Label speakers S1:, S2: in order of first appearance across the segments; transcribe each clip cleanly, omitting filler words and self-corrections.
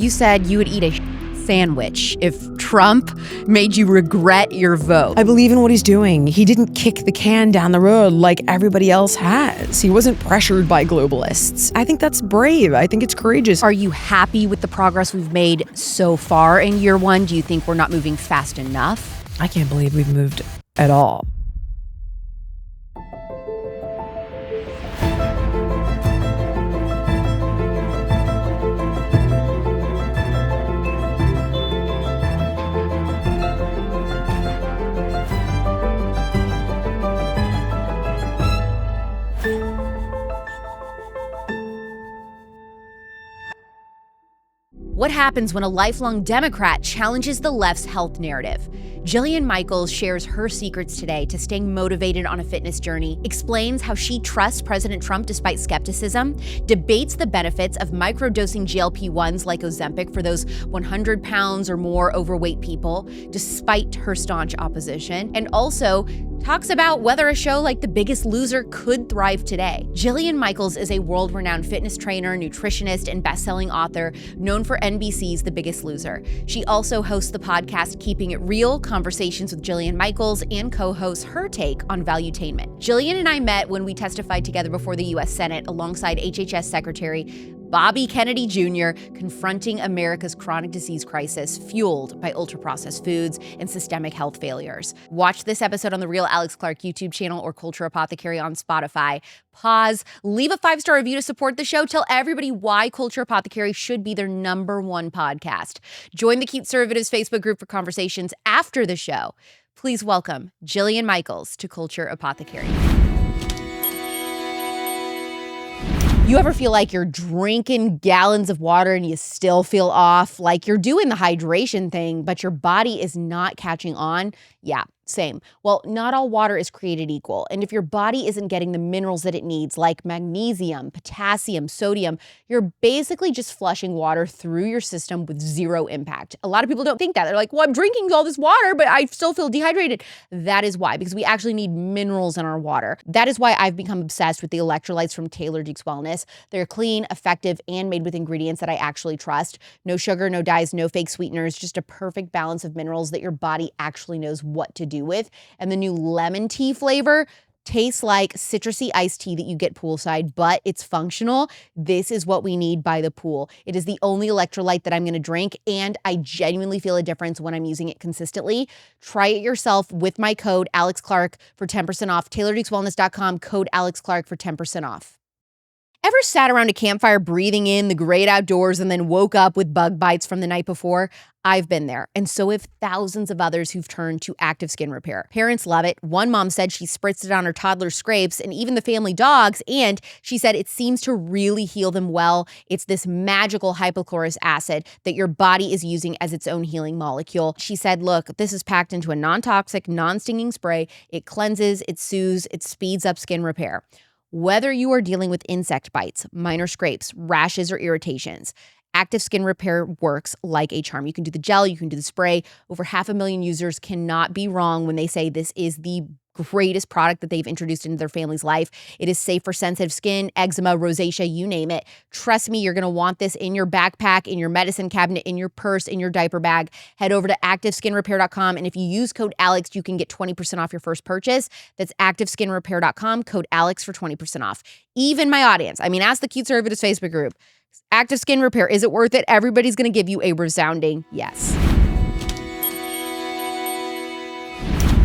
S1: You said you would eat a sandwich if Trump made you regret your vote.
S2: I believe in what he's doing. He didn't kick the can down the road like everybody else has. He wasn't pressured by globalists. I think that's brave. I think it's courageous.
S1: Are you happy with the progress we've made so far in year one? Do you think we're not moving fast enough?
S2: I can't believe we've moved at all.
S1: What happens when a lifelong Democrat challenges the left's health narrative? Jillian Michaels shares her secrets today to staying motivated on a fitness journey, explains how she trusts President Trump despite skepticism, debates the benefits of microdosing GLP-1s like Ozempic for those 100 pounds or more overweight people, despite her staunch opposition, and also talks about whether a show like The Biggest Loser could thrive today. Jillian Michaels is a world-renowned fitness trainer, nutritionist, and best-selling author known for NBC's The Biggest Loser. She also hosts the podcast Keeping It Real, Conversations with Jillian Michaels, and co-hosts her take on valuetainment. Jillian and I met when we testified together before the U.S. Senate alongside HHS Secretary Bobby Kennedy Jr., confronting America's chronic disease crisis fueled by ultra-processed foods and systemic health failures. Watch this episode on the Real Alex Clark YouTube channel or Culture Apothecary on Spotify. Pause, leave a 5-star review to support the show. Tell everybody why Culture Apothecary should be their #1 podcast. Join the Cute Conservatives Facebook group for conversations after the show. Please welcome Jillian Michaels to Culture Apothecary. You ever feel like you're drinking gallons of water and you still feel off? Like you're doing the hydration thing, but your body is not catching on? Yeah, same. Well, not all water is created equal. And if your body isn't getting the minerals that it needs, like magnesium, potassium, sodium, you're basically just flushing water through your system with zero impact. A lot of people don't think that. They're like, well, I'm drinking all this water, but I still feel dehydrated. That is why, because we actually need minerals in our water. That is why I've become obsessed with the electrolytes from Taylor Dukes Wellness. They're clean, effective, and made with ingredients that I actually trust. No sugar, no dyes, no fake sweeteners, just a perfect balance of minerals that your body actually knows what to do with. And the new lemon tea flavor tastes like citrusy iced tea that you get poolside, but it's functional. This is what we need by the pool. It is the only electrolyte that I'm going to drink, and I genuinely feel a difference when I'm using it consistently. Try it yourself with my code AlexClark for 10% off. TaylorDukesWellness.com, code AlexClark for 10% off. Ever sat around a campfire breathing in the great outdoors and then woke up with bug bites from the night before? I've been there, and so have thousands of others who've turned to Active Skin Repair. Parents love it. One mom said she spritzed it on her toddler's scrapes and even the family dogs, and she said it seems to really heal them well. It's this magical hypochlorous acid that your body is using as its own healing molecule. She said, look, this is packed into a non-toxic, non-stinging spray. It cleanses, it soothes, it speeds up skin repair. Whether you are dealing with insect bites, minor scrapes, rashes, or irritations, Active Skin Repair works like a charm. You can do the gel, you can do the spray. Over 500,000 users cannot be wrong when they say this is the greatest product that they've introduced into their family's life. It is safe for sensitive skin, eczema, rosacea, you name it. Trust me, you're going to want this in your backpack, in your medicine cabinet, in your purse, in your diaper bag. Head over to ActiveSkinRepair.com, and if you use code ALEX, you can get 20% off your first purchase. That's ActiveSkinRepair.com, code ALEX for 20% off. Even my audience, ask the Cute Conservatives Facebook group. Active Skin Repair, is it worth it? Everybody's going to give you a resounding yes.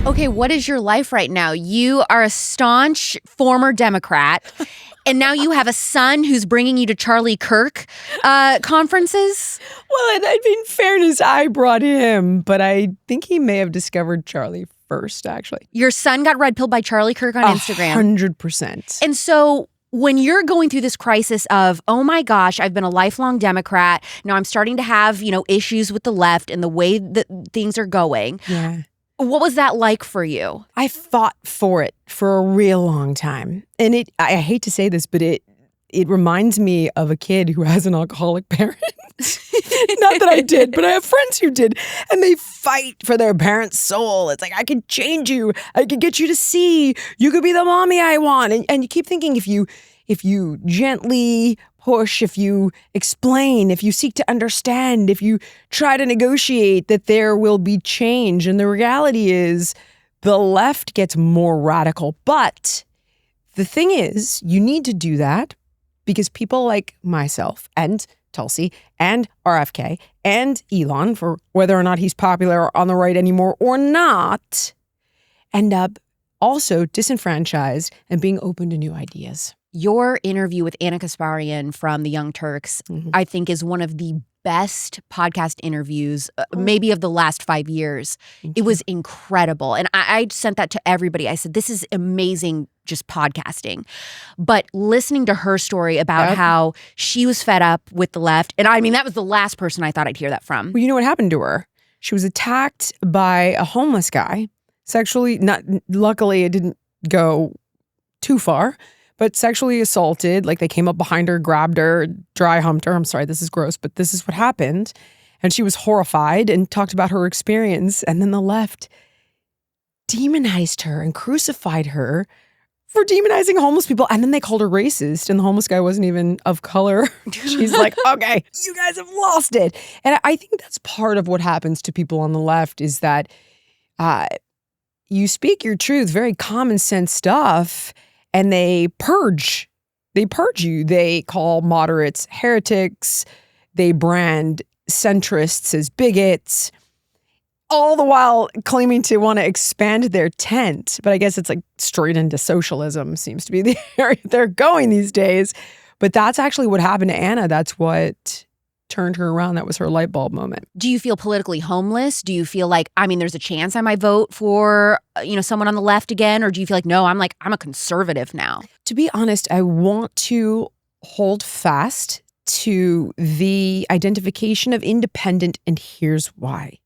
S1: Okay, what is your life right now? You are a staunch former Democrat, and now you have a son who's bringing you to Charlie Kirk conferences?
S2: Well, and in fairness, I brought him, but I think he may have discovered Charlie first, actually.
S1: Your son got red pilled by Charlie Kirk on Instagram.
S2: 100%.
S1: And so when you're going through this crisis of, oh my gosh, I've been a lifelong Democrat, now I'm starting to have, issues with the left and the way that things are going.
S2: Yeah.
S1: What was that like for you?
S2: I fought for it for a real long time. And I hate to say this, but it reminds me of a kid who has an alcoholic parent. Not that I did, but I have friends who did. And they fight for their parent's soul. It's like, I could change you. I could get you to see. You could be the mommy I want. And you keep thinking if you gently, push, if you explain, if you seek to understand, if you try to negotiate, that there will be change. And the reality is the left gets more radical. But the thing is, you need to do that because people like myself and Tulsi and RFK and Elon, for whether or not he's popular on the right anymore or not, end up also disenfranchised and being open to new ideas.
S1: Your interview with Anna Kasparian from the Young Turks, I think, is one of the best podcast interviews, maybe of the last 5 years. It was incredible. And I sent that to everybody. I said, this is amazing, just podcasting. But listening to her story about how she was fed up with the left. And I mean, that was the last person I thought I'd hear that from.
S2: Well, you know what happened to her? She was attacked by a homeless guy, sexually, luckily it didn't go too far, but sexually assaulted. Like, they came up behind her, grabbed her, dry humped her. I'm sorry, this is gross, but this is what happened. And she was horrified and talked about her experience. And then the left demonized her and crucified her for demonizing homeless people. And then they called her racist. And the homeless guy wasn't even of color. She's like, okay, you guys have lost it. And I think that's part of what happens to people on the left is that you speak your truth, very common sense stuff, and they purge. They purge you. They call moderates heretics. They brand centrists as bigots, all the while claiming to want to expand their tent. But I guess it's like straight into socialism seems to be the area they're going these days. But that's actually what happened to Anna. That's what turned her around. That was her light bulb moment.
S1: Do you feel politically homeless? Do you feel like, I mean, there's a chance I might vote for, someone on the left again? Or do you feel like, no, I'm a conservative now?
S2: To be honest, I want to hold fast to the identification of independent, and here's why.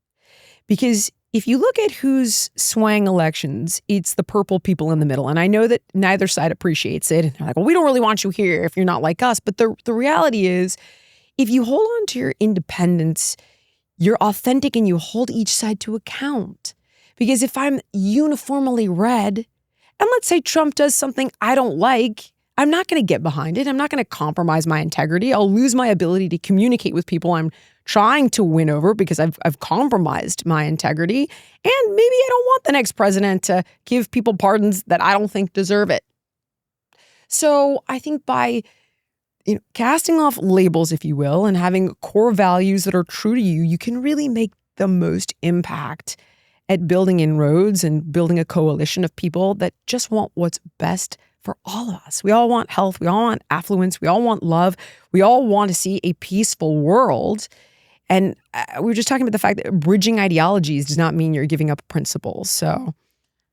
S2: Because if you look at who's swaying elections, it's the purple people in the middle. And I know that neither side appreciates it. And they're like, well, we don't really want you here if you're not like us. But the reality is, if you hold on to your independence, you're authentic and you hold each side to account. Because if I'm uniformly red, and let's say Trump does something I don't like, I'm not going to get behind it. I'm not going to compromise my integrity. I'll lose my ability to communicate with people I'm trying to win over because I've compromised my integrity. And maybe I don't want the next president to give people pardons that I don't think deserve it. So I think by casting off labels, if you will, and having core values that are true to you, you can really make the most impact at building inroads and building a coalition of people that just want what's best for all of us. We all want health. We all want affluence. We all want love. We all want to see a peaceful world. And we were just talking about the fact that bridging ideologies does not mean you're giving up principles. So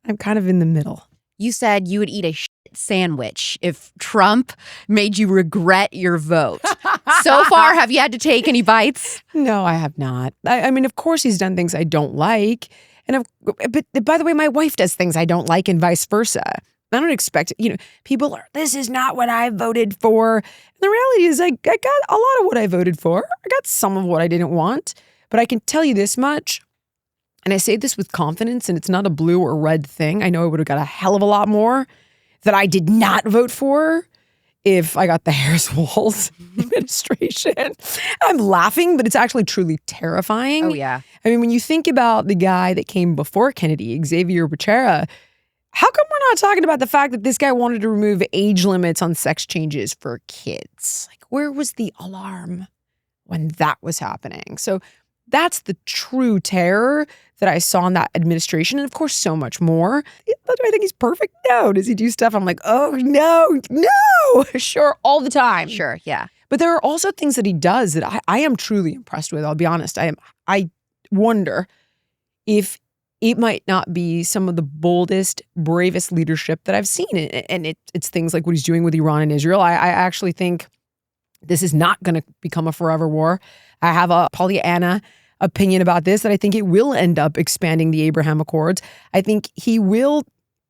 S2: I'm kind of in the middle.
S1: You said you would eat a shit sandwich if Trump made you regret your vote. So far, have you had to take any bites?
S2: No, I have not. I mean, of course, he's done things I don't like. But by the way, my wife does things I don't like and vice versa. I don't expect, people are, this is not what I voted for. And the reality is I got a lot of what I voted for. I got some of what I didn't want. But I can tell you this much, and I say this with confidence, and it's not a blue or red thing. I know I would have got a hell of a lot more that I did not vote for if I got the Harris-Walz administration. I'm laughing, but it's actually truly terrifying.
S1: Oh, yeah.
S2: I mean, when you think about the guy that came before Kennedy, Xavier Becerra, how come we're not talking about the fact that this guy wanted to remove age limits on sex changes for kids? Like, where was the alarm when that was happening? So that's the true terror that I saw in that administration. And of course, so much more. Do I think he's perfect? No. Does he do stuff? I'm like, oh, no. Sure, all the time.
S1: Sure, yeah.
S2: But there are also things that he does that I am truly impressed with. I'll be honest. I wonder if it might not be some of the boldest, bravest leadership that I've seen. And it's things like what he's doing with Iran and Israel. I actually think this is not going to become a forever war. I have a Pollyanna opinion about this, that I think it will end up expanding the Abraham Accords. I think he will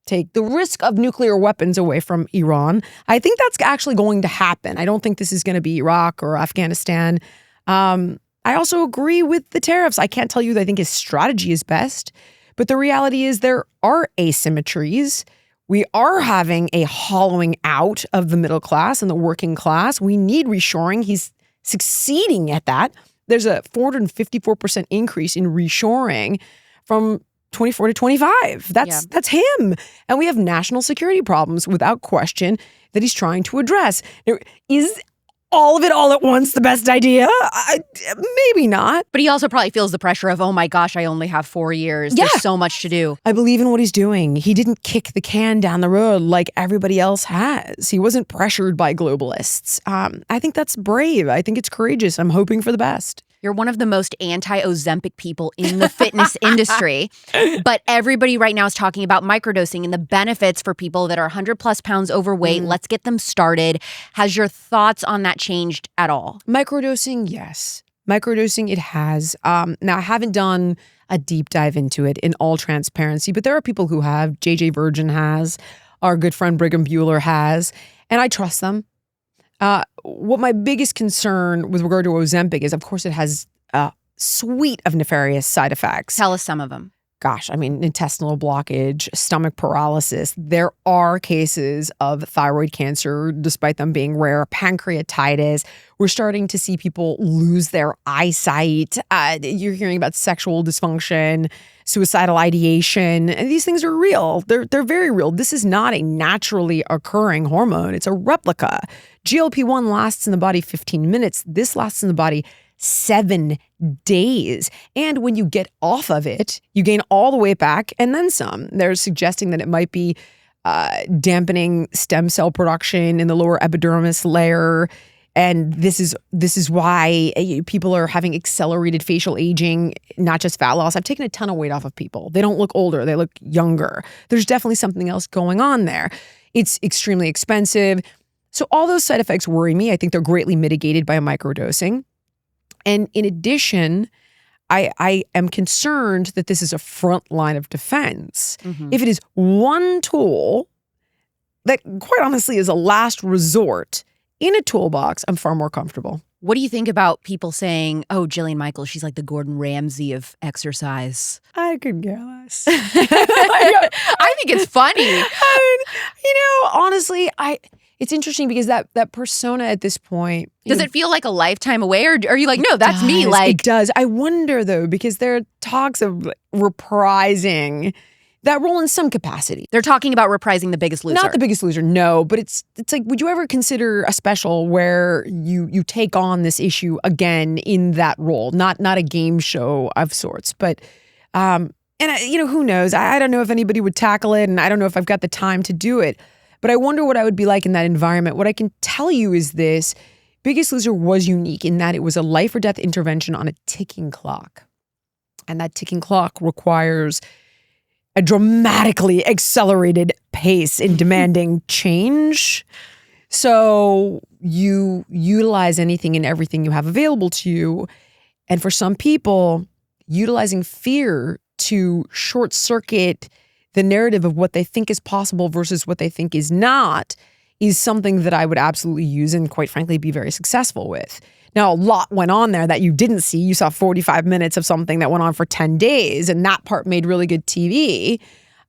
S2: take the risk of nuclear weapons away from Iran. I think that's actually going to happen. I don't think this is going to be Iraq or Afghanistan. I also agree with the tariffs. I can't tell you that I think his strategy is best, but the reality is there are asymmetries We are having a hollowing out of the middle class and the working class. We need reshoring. He's succeeding at that. There's a 454% increase in reshoring from 24 to 25. That's him. And we have national security problems without question that he's trying to address. Now, is all of it all at once the best idea? Maybe not.
S1: But he also probably feels the pressure of, oh my gosh, I only have 4 years.
S2: Yeah.
S1: There's so much to do.
S2: I believe in what he's doing. He didn't kick the can down the road like everybody else has. He wasn't pressured by globalists. I think that's brave. I think it's courageous. I'm hoping for the best.
S1: You're one of the most anti-Ozempic people in the fitness industry. But everybody right now is talking about microdosing and the benefits for people that are 100 plus pounds overweight. Let's get them started. Has your thoughts on that changed at all?
S2: Microdosing, yes. Microdosing, it has. Now, I haven't done a deep dive into it in all transparency, but there are people who have. JJ Virgin has. Our good friend Brigham Bueller has. And I trust them. What my biggest concern with regard to Ozempic is, of course, it has a suite of nefarious side effects.
S1: Tell us some of them.
S2: Gosh, I mean, intestinal blockage, stomach paralysis. There are cases of thyroid cancer, despite them being rare, pancreatitis. We're starting to see people lose their eyesight. You're hearing about sexual dysfunction, suicidal ideation. And these things are real. They're very real. This is not a naturally occurring hormone. It's a replica. GLP-1 lasts in the body 15 minutes. This lasts in the body 7 days. And when you get off of it, you gain all the weight back and then some. They're suggesting that it might be dampening stem cell production in the lower epidermis layer. And this is why people are having accelerated facial aging, not just fat loss. I've taken a ton of weight off of people. They don't look older. They look younger. There's definitely something else going on there. It's extremely expensive. So all those side effects worry me. I think they're greatly mitigated by microdosing. And in addition, I am concerned that this is a front line of defense. If it is one tool that, quite honestly, is a last resort in a toolbox, I'm far more comfortable.
S1: What do you think about people saying, oh, Jillian Michaels, she's like the Gordon Ramsay of exercise?
S2: I could care less.
S1: I think it's funny.
S2: I mean, honestly, it's interesting because that persona at this point.
S1: Does it feel like a lifetime away, or are you like, no, that's me? Like,
S2: it does. I wonder though, because there are talks of reprising that role in some capacity.
S1: They're talking about reprising The Biggest Loser.
S2: Not The Biggest Loser, no. But it's like, would you ever consider a special where you take on this issue again in that role? Not a game show of sorts, but and who knows? I don't know if anybody would tackle it, and I don't know if I've got the time to do it. But I wonder what I would be like in that environment. What I can tell you is this: Biggest Loser was unique in that it was a life or death intervention on a ticking clock. And that ticking clock requires a dramatically accelerated pace in demanding change. So you utilize anything and everything you have available to you. And for some people, utilizing fear to short circuit the narrative of what they think is possible versus what they think is not is something that I would absolutely use and, quite frankly, be very successful with. Now, a lot went on there that you didn't see. You saw 45 minutes of something that went on for 10 days, and that part made really good TV.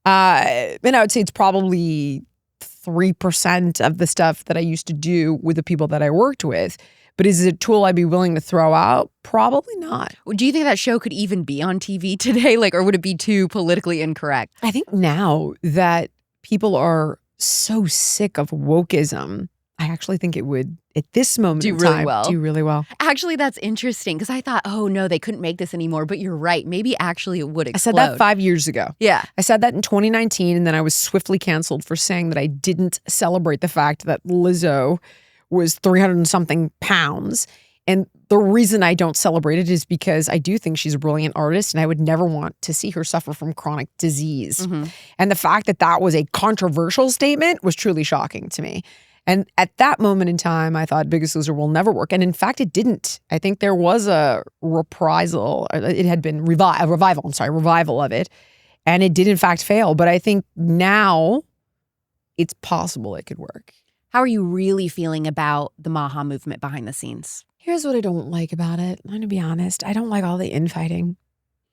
S2: And I would say it's probably 3% of the stuff that I used to do with the people that I worked with. But is it a tool I'd be willing to throw out? Probably not.
S1: Do you think that show could even be on TV today? Or would it be too politically incorrect?
S2: I think now that people are so sick of wokeism, I actually think it would, at this moment in time, do really well.
S1: Actually, that's interesting because I thought, oh no, they couldn't make this anymore. But you're right. Maybe actually it would explode.
S2: I said that 5 years ago.
S1: Yeah.
S2: I said that in 2019, and then I was swiftly canceled for saying that I didn't celebrate the fact that Lizzo was 300 and something pounds. And the reason I don't celebrate it is because I do think she's a brilliant artist, and I would never want to see her suffer from chronic disease. And the fact that that was a controversial statement was truly shocking to me. And at that moment in time, I thought Biggest Loser will never work. And in fact, it didn't. I think there was a reprisal. It had been a revival of it. And it did in fact fail. But I think now it's possible it could work.
S1: How are you really feeling about the MAHA movement behind the scenes?
S2: Here's what I don't like about it. I'm going to be honest. I don't like all the infighting.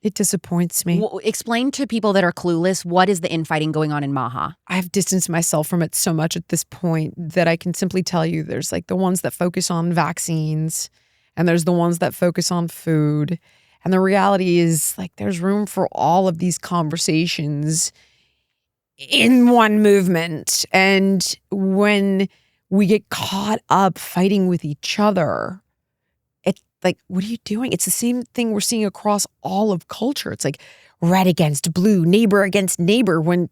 S2: It disappoints me.
S1: Explain to people that are clueless, what is the infighting going on in MAHA?
S2: I've distanced myself from it so much at this point that I can simply tell you there's like the ones that focus on vaccines and there's the ones that focus on food. And the reality is like there's room for all of these conversations in one movement. And when we get caught up fighting with each other, like, what are you doing? It's the same thing we're seeing across all of culture. It's like red against blue, neighbor against neighbor, when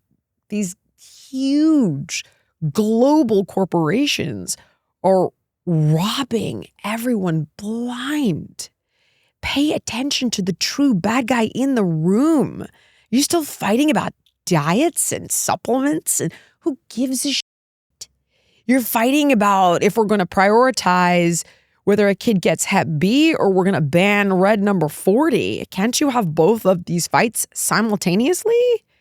S2: these huge global corporations are robbing everyone blind. Pay attention to the true bad guy in the room. You're still fighting about diets and supplements, and who gives a shit? You're fighting about if we're going to prioritize whether a kid gets Hep B or we're going to ban red number 40. Can't you have both of these fights simultaneously?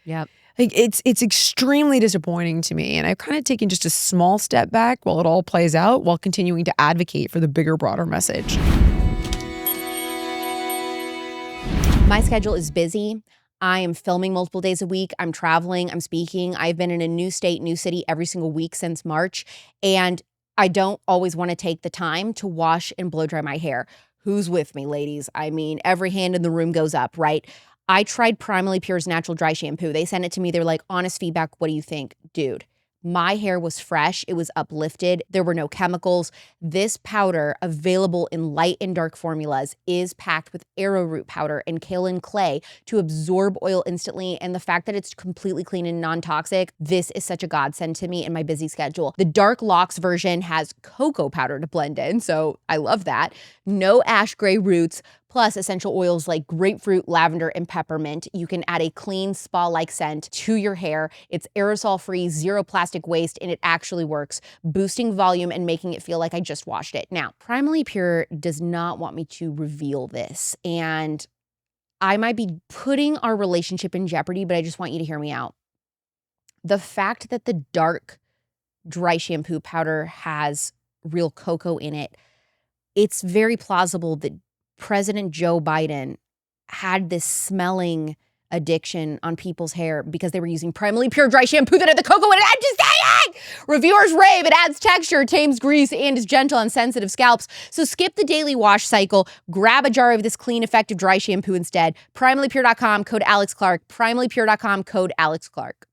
S1: Yep.
S2: Like it's extremely disappointing to me. And I've kind of taken just a small step back while it all plays out, while continuing to advocate for the bigger, broader message.
S1: My schedule is busy. I am filming multiple days a week. I'm traveling. I'm speaking. I've been in a new state, new city every single week since March. And I don't always want to take the time to wash and blow dry my hair. Who's with me, ladies? I mean, every hand in the room goes up, right? I tried Primally Pure's natural dry shampoo. They sent it to me. They were like, honest feedback, what do you think? Dude, my hair was fresh. It was uplifted. There were no chemicals. This powder, available in light and dark formulas, is packed with arrowroot powder and kaolin clay to absorb oil instantly. And the fact that it's completely clean and non-toxic, this is such a godsend to me in my busy schedule. The Dark Locks version has cocoa powder to blend in, so I love that. No ash gray roots, plus essential oils like grapefruit, lavender, and peppermint. You can add a clean spa-like scent to your hair. It's aerosol-free, zero plastic waste, and it actually works, boosting volume and making it feel like I just washed it. Now, Primally Pure does not want me to reveal this, and I might be putting our relationship in jeopardy, but I just want you to hear me out. The fact that the dark dry shampoo powder has real cocoa in it, it's very plausible that President Joe Biden had this smelling addiction on people's hair because they were using Primally Pure dry shampoo that had the cocoa in it. I'm just saying! Reviewers rave. It adds texture, tames grease, and is gentle on sensitive scalps. So skip the daily wash cycle. Grab a jar of this clean, effective dry shampoo instead. PrimalyPure.com, code Alex Clark. PrimalyPure.com, code Alex Clark.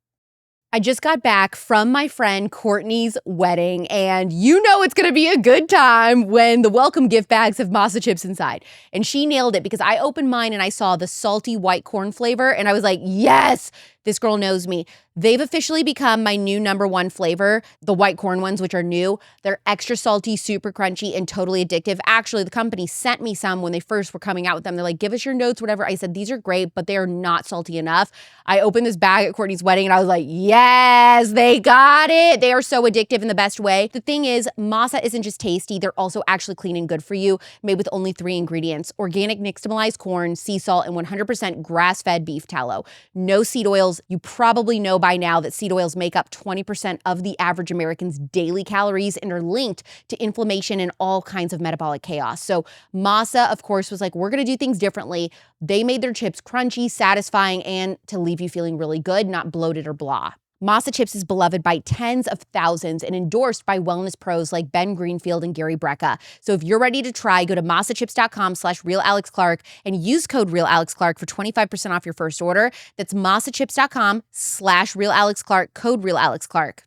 S1: I just got back from my friend Courtney's wedding, and you know it's going to be a good time when the welcome gift bags have MAHA chips inside. And she nailed it because I opened mine and I saw the salty white corn flavor, and I was like, yes, this girl knows me. They've officially become my new #1 flavor, the white corn ones, which are new. They're extra salty, super crunchy, and totally addictive. Actually, the company sent me some when they first were coming out with them. They're like, give us your notes, whatever. I said, these are great, but they are not salty enough. I opened this bag at Courtney's wedding and I was like, yes, they got it. They are so addictive in the best way. The thing is, MAHA isn't just tasty, they're also actually clean and good for you, made with only 3 ingredients: organic nixtamalized corn, sea salt, and 100% grass-fed beef tallow. No seed oils. You probably know by now that seed oils make up 20% of the average American's daily calories and are linked to inflammation and all kinds of metabolic chaos. So MAHA, of course, was like, we're going to do things differently. They made their chips crunchy, satisfying, and to leave you feeling really good, not bloated or blah. MAHA chips is beloved by tens of thousands and endorsed by wellness pros like Ben Greenfield and Gary Brecka. So if you're ready to try, go to mahachips.com/realalexclark and use code realalexclark for 25% off your first order. That's mahachips.com/realalexclark, code realalexclark.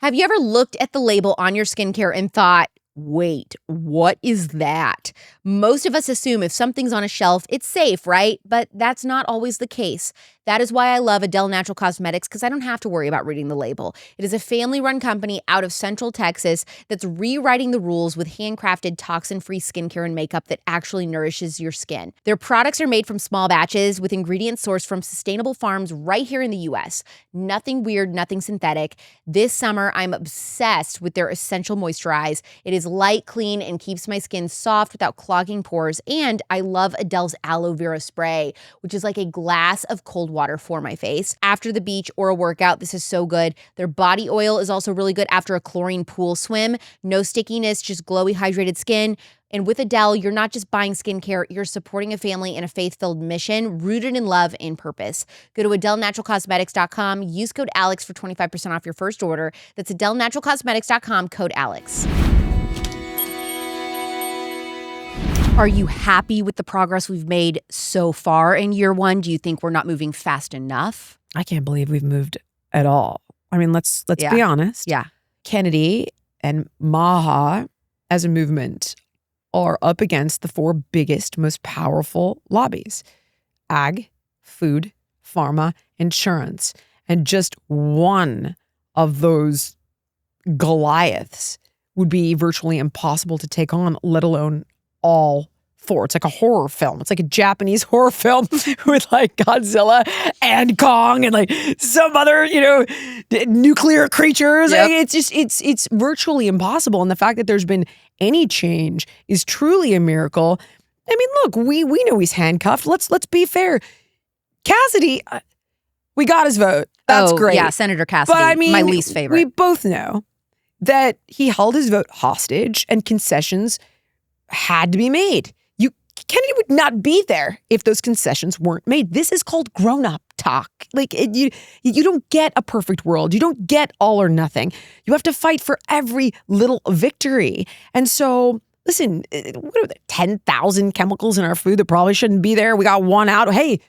S1: Have you ever looked at the label on your skincare and thought, wait, what is that? Most of us assume if something's on a shelf, it's safe, right? But that's not always the case. That is why I love Adele Natural Cosmetics, because I don't have to worry about reading the label. It is a family-run company out of Central Texas that's rewriting the rules with handcrafted toxin-free skincare and makeup that actually nourishes your skin. Their products are made from small batches with ingredients sourced from sustainable farms right here in the U.S. Nothing weird, nothing synthetic. This summer, I'm obsessed with their Essential Moisturize. It is light, clean, and keeps my skin soft without clogging pores. And I love Adele's Aloe Vera Spray, which is like a glass of cold water for my face. After the beach or a workout, this is so good. Their body oil is also really good after a chlorine pool swim. No stickiness, just glowy, hydrated skin. And with Adele, you're not just buying skincare, you're supporting a family in a faith-filled mission rooted in love and purpose. Go to AdeleNaturalCosmetics.com, use code ALEX for 25% off your first order. That's AdeleNaturalCosmetics.com, code ALEX. Are you happy with the progress we've made so far in year one? Do you think we're not moving fast enough?
S2: I can't believe we've moved at all. I mean, let's be honest.
S1: Yeah.
S2: Kennedy and MAHA as a movement are up against the 4 biggest, most powerful lobbies: ag, food, pharma, insurance. And just one of those Goliaths would be virtually impossible to take on, let alone all 4. It's like a horror film. It's like a Japanese horror film with like Godzilla and Kong and like some other, nuclear creatures.
S1: Yep.
S2: It's virtually impossible. And the fact that there's been any change is truly a miracle. I mean, look, we know he's handcuffed. Let's be fair. Cassidy, we got his vote. That's great.
S1: Yeah, Senator Cassidy,
S2: but I mean,
S1: my least favorite.
S2: We both know that he held his vote hostage and concessions had to be made. Kennedy would not be there if those concessions weren't made. This is called grown-up talk. Like, you don't get a perfect world. You don't get all or nothing. You have to fight for every little victory. And so, listen, what are there, 10,000 chemicals in our food that probably shouldn't be there? We got one out. Hey,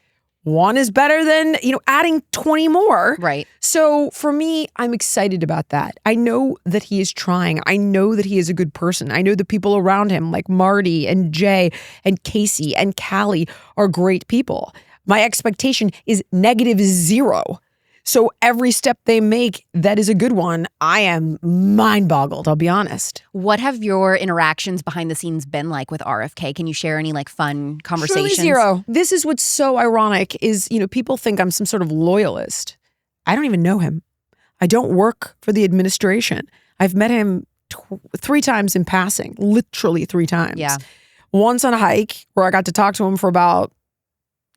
S2: one is better than, adding 20 more.
S1: Right.
S2: So for me, I'm excited about that. I know that he is trying. I know that he is a good person. I know the people around him like Marty and Jay and Casey and Callie are great people. My expectation is -0. So every step they make that is a good one, I am mind-boggled, I'll be honest.
S1: What have your interactions behind the scenes been like with RFK? Can you share any like fun conversations?
S2: Truly 0. This is what's so ironic is, people think I'm some sort of loyalist. I don't even know him. I don't work for the administration. I've met him 3 times in passing, literally 3 times.
S1: Yeah.
S2: Once on a hike where I got to talk to him for about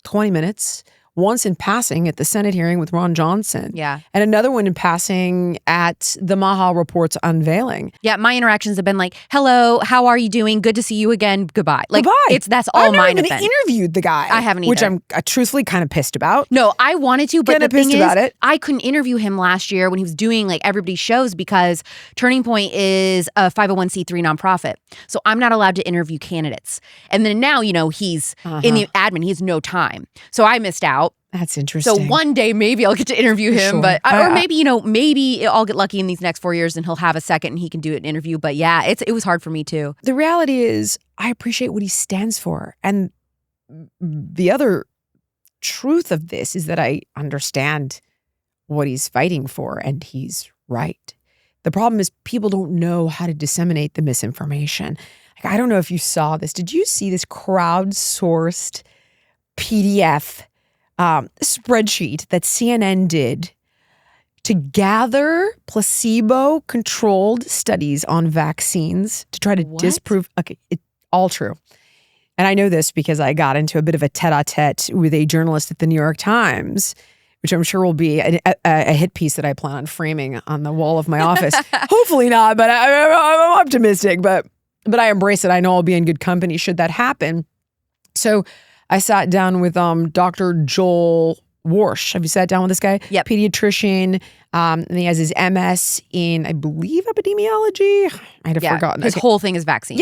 S2: 20 minutes. Once in passing at the Senate hearing with Ron Johnson.
S1: Yeah.
S2: And another one in passing at the MAHA report's unveiling.
S1: Yeah, my interactions have been like, hello, how are you doing? Good to see you again. Goodbye. Like,
S2: Goodbye.
S1: That's all mine have
S2: I've
S1: been.
S2: never even interviewed the guy.
S1: I haven't either.
S2: Which I'm truthfully kind of pissed about.
S1: No, I wanted to, but
S2: Kinda
S1: the thing
S2: pissed
S1: is,
S2: about it.
S1: I couldn't interview him last year when he was doing like everybody's shows because Turning Point is a 501c3 nonprofit. So I'm not allowed to interview candidates. And then now, he's in the admin. He has no time. So I missed out.
S2: That's interesting.
S1: So one day maybe I'll get to interview him,
S2: Sure.
S1: but or maybe maybe I'll get lucky in these next 4 years and he'll have a second and he can do an interview. But yeah, it was hard for me too.
S2: The reality is I appreciate what he stands for. And the other truth of this is that I understand what he's fighting for and he's right. The problem is people don't know how to disseminate the misinformation. Like, I don't know if you saw this. Did you see this crowdsourced PDF spreadsheet that CNN did to gather placebo-controlled studies on vaccines to try to disprove? Okay, it's all true. And I know this because I got into a bit of a tete-a-tete with a journalist at the New York Times, which I'm sure will be a hit piece that I plan on framing on the wall of my office. Hopefully not, but I'm optimistic. But I embrace it. I know I'll be in good company should that happen. So I sat down with Dr. Joel Warsh. Have you sat down with this guy?
S1: Yep.
S2: Pediatrician. And he has his MS in, I believe, epidemiology. I'd have forgotten.
S1: His whole thing is vaccines.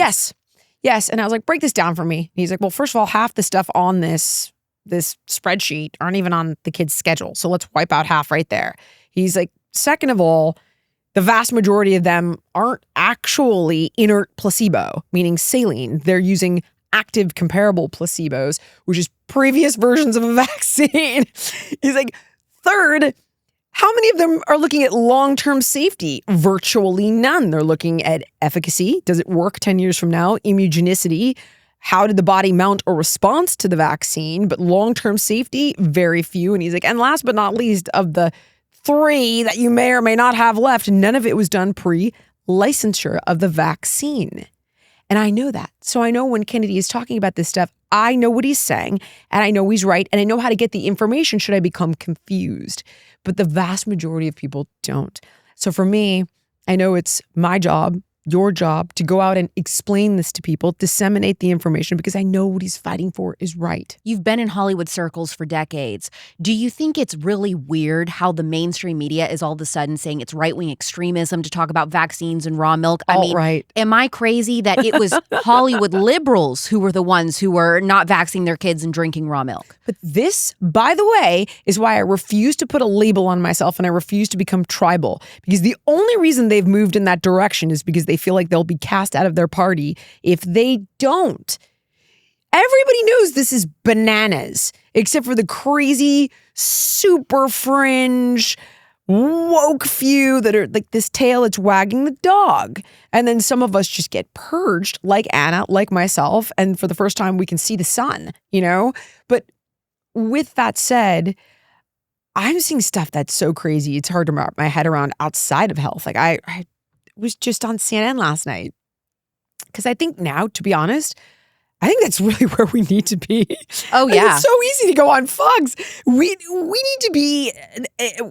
S2: Yes. And I was like, break this down for me. And he's like, well, first of all, half the stuff on this spreadsheet aren't even on the kid's schedule. So let's wipe out half right there. He's like, second of all, the vast majority of them aren't actually inert placebo, meaning saline. They're using active comparable placebos, which is previous versions of a vaccine. He's like, third, how many of them are looking at long-term safety? Virtually none. They're looking at efficacy. Does it work 10 years from now? Immunogenicity. How did the body mount a response to the vaccine? But long-term safety, very few. And he's like, and last but not least, of the 3 that you may or may not have left, none of it was done pre-licensure of the vaccine. And I know that. So I know when Kennedy is talking about this stuff, I know what he's saying, and I know he's right, and I know how to get the information should I become confused. But the vast majority of people don't. So for me, I know it's my job, your job, to go out and explain this to people, disseminate the information, because I know what he's fighting for is right.
S1: You've been in Hollywood circles for decades. Do you think it's really weird how the mainstream media is all of a sudden saying it's right-wing extremism to talk about vaccines and raw milk? I mean,
S2: Alt-right.
S1: am I crazy that it was Hollywood liberals who were the ones who were not vaccinating their kids and drinking raw milk?
S2: But this, by the way, is why I refuse to put a label on myself and I refuse to become tribal. Because the only reason they've moved in that direction is because they feel like they'll be cast out of their party if they don't. Everybody knows this is bananas, except for the crazy, super fringe, woke few that are like this tail that's wagging the dog. And then some of us just get purged, like Anna, like myself, and for the first time we can see the sun, you know? But with that said, I'm seeing stuff that's so crazy, it's hard to wrap my head around outside of health. Like I was just on CNN last night. Because I think now, to be honest, I think that's really where we need to be.
S1: Oh,
S2: Like,
S1: yeah.
S2: it's so easy to go on Fox. We need to be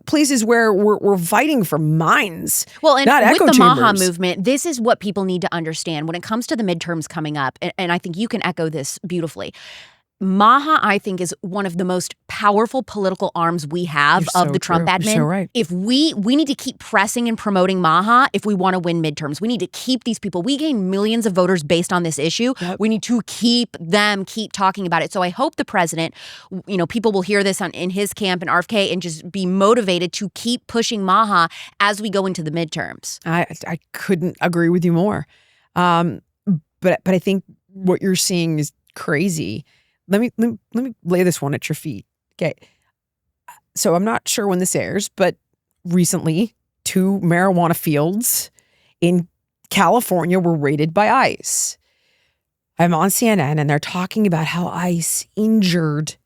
S2: places where we're fighting for minds.
S1: Well, and
S2: not
S1: with
S2: echo
S1: the MAHA
S2: chambers.
S1: movement, this is what people need to understand when it comes to the midterms coming up. And I think you can echo this beautifully. MAHA, I think, is one of the most powerful political arms we have
S2: You're
S1: of
S2: so
S1: the Trump
S2: true.
S1: admin.
S2: You're so right.
S1: If we need to keep pressing and promoting MAHA if we want to win midterms. We need to keep these people. We gain millions of voters based on this issue.
S2: Yep.
S1: We need to keep talking about it. So I hope the president, people will hear this in his camp and RFK and just be motivated to keep pushing MAHA as we go into the midterms.
S2: I couldn't agree with you more. But I think what you're seeing is crazy. Let me lay this one at your feet. Okay. So I'm not sure when this airs, but recently 2 marijuana fields in California were raided by ICE. I'm on CNN and they're talking about how ICE injured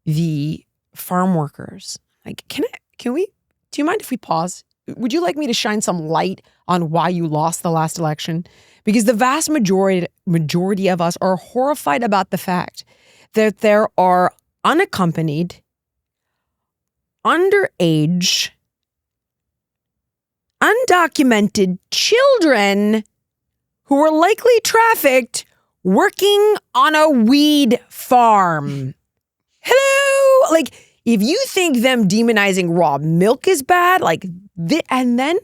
S2: the farm workers. Like, do you mind if we pause? Would you like me to shine some light on why you lost the last election? Because the vast majority of us are horrified about the fact that there are unaccompanied, underage, undocumented children who were likely trafficked working on a weed farm. Hello? Like, if you think them demonizing raw milk is bad, and then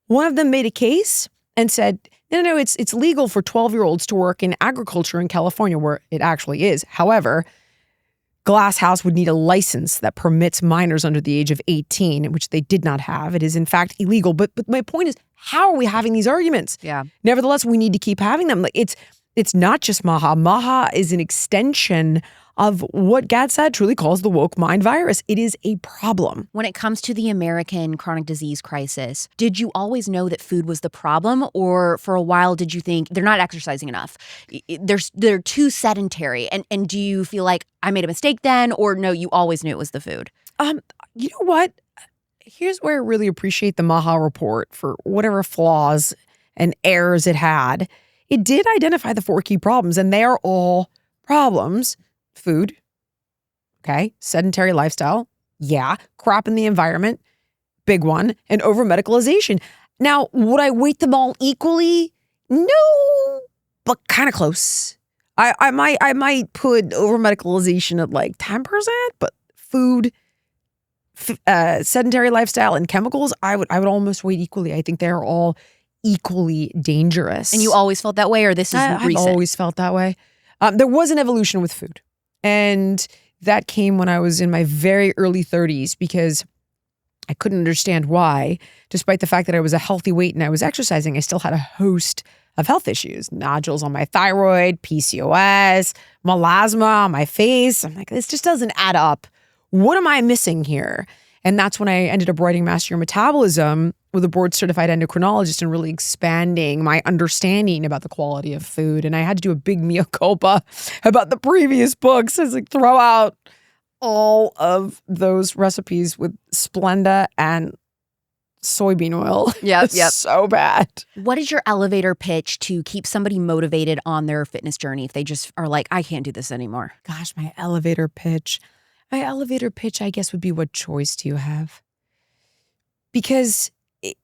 S2: one of them made a case and said, no, it's legal for 12-year-olds to work in agriculture in California, where it actually is. However, Glass House would need a license that permits minors under the age of 18, which they did not have. It is, in fact, illegal. But my point is, how are we having these arguments?
S1: Yeah.
S2: Nevertheless, we need to keep having them. Like, it's not just MAHA. MAHA is an extension of what Gadsad truly calls the woke mind virus. It is a problem.
S1: When it comes to the American chronic disease crisis, did you always know that food was the problem? Or for a while, did you think they're not exercising enough? They're too sedentary. And do you feel like I made a mistake then? Or no, you always knew it was the food?
S2: You know what? Here's where I really appreciate the MAHA report for whatever flaws and errors it had. It did identify the 4 key problems, and they are all problems. Food, okay, sedentary lifestyle, yeah, crap in the environment, big one, and over-medicalization. Now, would I weight them all equally? No, but kind of close. I might put over-medicalization at like 10%, but food, sedentary lifestyle, and chemicals, I would almost weight equally. I think they're all equally dangerous.
S1: And you always felt that way, or this is
S2: I've
S1: recent?
S2: always felt that way. There was an evolution with food. And that came when I was in my very early 30s because I couldn't understand why, despite the fact that I was a healthy weight and I was exercising, I still had a host of health issues, nodules on my thyroid, PCOS, melasma on my face. I'm like, this just doesn't add up. What am I missing here? And that's when I ended up writing Master Your Metabolism with a board-certified endocrinologist and really expanding my understanding about the quality of food. And I had to do a big mea culpa about the previous books. I was like, throw out all of those recipes with Splenda and soybean oil.
S1: Yep.
S2: So bad.
S1: What is your elevator pitch to keep somebody motivated on their fitness journey if they just are like, I can't do this anymore?
S2: Gosh, my elevator pitch. My elevator pitch, I guess, would be, what choice do you have? Because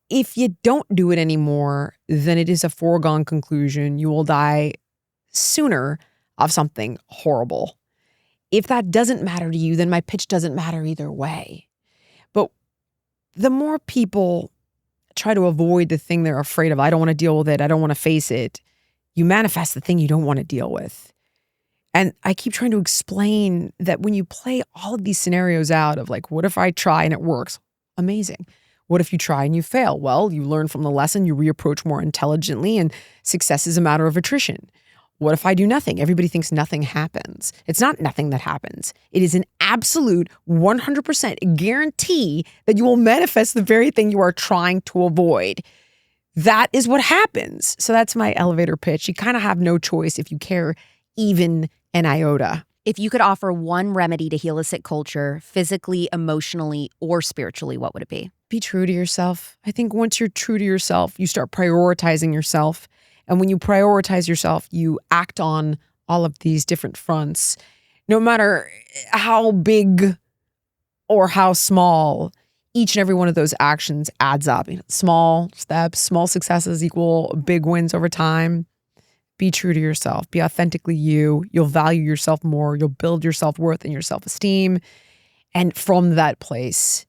S2: if you don't do it anymore, then it is a foregone conclusion. You will die sooner of something horrible. If that doesn't matter to you, then my pitch doesn't matter either way. But the more people try to avoid the thing they're afraid of, I don't want to deal with it, I don't want to face it, you manifest the thing you don't want to deal with. And I keep trying to explain that when you play all of these scenarios out of like, what if I try and it works? Amazing. What if you try and you fail? Well, you learn from the lesson, you reapproach more intelligently, and success is a matter of attrition. What if I do nothing? Everybody thinks nothing happens. It's not nothing that happens. It is an absolute 100% guarantee that you will manifest the very thing you are trying to avoid. That is what happens. So that's my elevator pitch. You kind of have no choice if you care even an iota.
S1: If you could offer one remedy to heal a sick culture, physically, emotionally, or spiritually, what would it be?
S2: Be true to yourself. I think once you're true to yourself, you start prioritizing yourself. And when you prioritize yourself, you act on all of these different fronts. No matter how big or how small, each and every one of those actions adds up. Small steps, small successes equal big wins over time. Be true to yourself. Be authentically you. You'll value yourself more. You'll build your self-worth and your self-esteem. And from that place,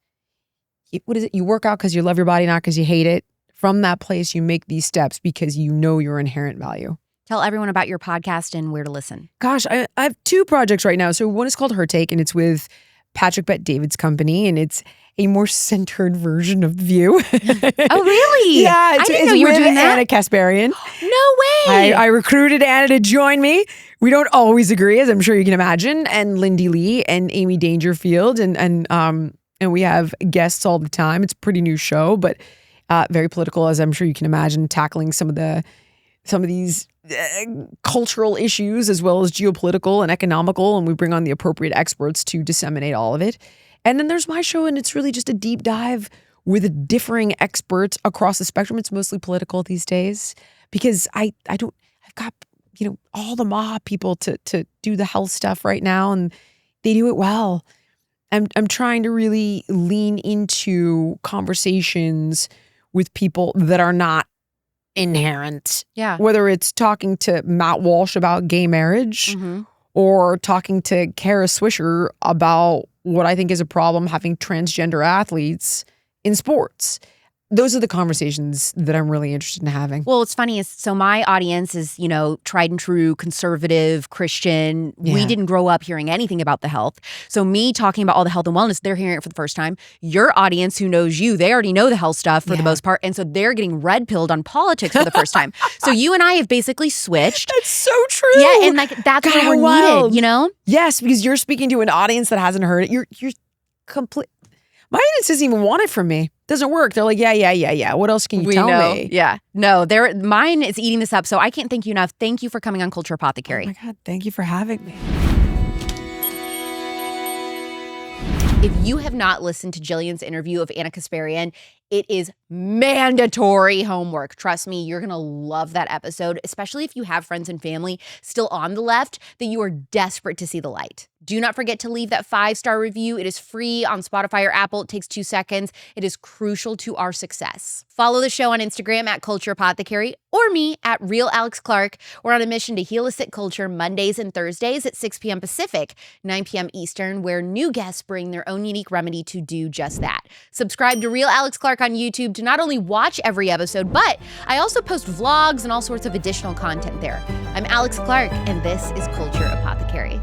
S2: what is it? You work out because you love your body, not because you hate it. From that place, you make these steps because you know your inherent value.
S1: Tell everyone about your podcast and where to listen.
S2: Gosh, I have two projects right now. So one is called Her Take, and it's with Patrick Bet-David's company, and it's a more centered version of View.
S1: Oh, really?
S2: Yeah.
S1: I didn't know you were doing that.
S2: Anna Kasparian.
S1: No way.
S2: I recruited Anna to join me. We don't always agree, as I'm sure you can imagine, and Lindy Lee and Amy Dangerfield, and we have guests all the time. It's a pretty new show, but very political, as I'm sure you can imagine, tackling some of these cultural issues as well as geopolitical and economical, and we bring on the appropriate experts to disseminate all of it. And then there's my show, and it's really just a deep dive with differing experts across the spectrum. It's mostly political these days because I've got all the MAHA people to do the health stuff right now, and they do it well. I'm trying to really lean into conversations with people that are not inherent.
S1: Yeah.
S2: Whether it's talking to Matt Walsh about gay marriage or talking to Kara Swisher about what I think is a problem having transgender athletes in sports. Those are the conversations that I'm really interested in having.
S1: Well, what's funny is, so my audience is, tried and true, conservative, Christian.
S2: Yeah.
S1: We didn't grow up hearing anything about the health. So me talking about all the health and wellness, they're hearing it for the first time. Your audience who knows you, they already know the health stuff for the most part. And so they're getting red-pilled on politics for the first time. So you and I have basically switched.
S2: That's so true.
S1: Yeah, and that's
S2: God,
S1: what we're needed,
S2: Yes, because you're speaking to an audience that hasn't heard it. You're complete. My audience doesn't even want it from me. Doesn't work. They're like, yeah. What else can you tell me?
S1: Yeah. No, mine is eating this up. So I can't thank you enough. Thank you for coming on Culture Apothecary.
S2: Oh my God, thank you for having me.
S1: If you have not listened to Jillian's interview of Anna Kasparian, it is mandatory homework. Trust me, you're going to love that episode, especially if you have friends and family still on the left that you are desperate to see the light. Do not forget to leave that 5-star review. It is free on Spotify or Apple. It takes 2 seconds. It is crucial to our success. Follow the show on Instagram at Culture Apothecary or me at Real Alex Clark. We're on a mission to heal a sick culture Mondays and Thursdays at 6 p.m. Pacific, 9 p.m. Eastern, where new guests bring their own unique remedy to do just that. Subscribe to Real Alex Clark on YouTube to not only watch every episode, but I also post vlogs and all sorts of additional content there. I'm Alex Clark, and this is Culture Apothecary.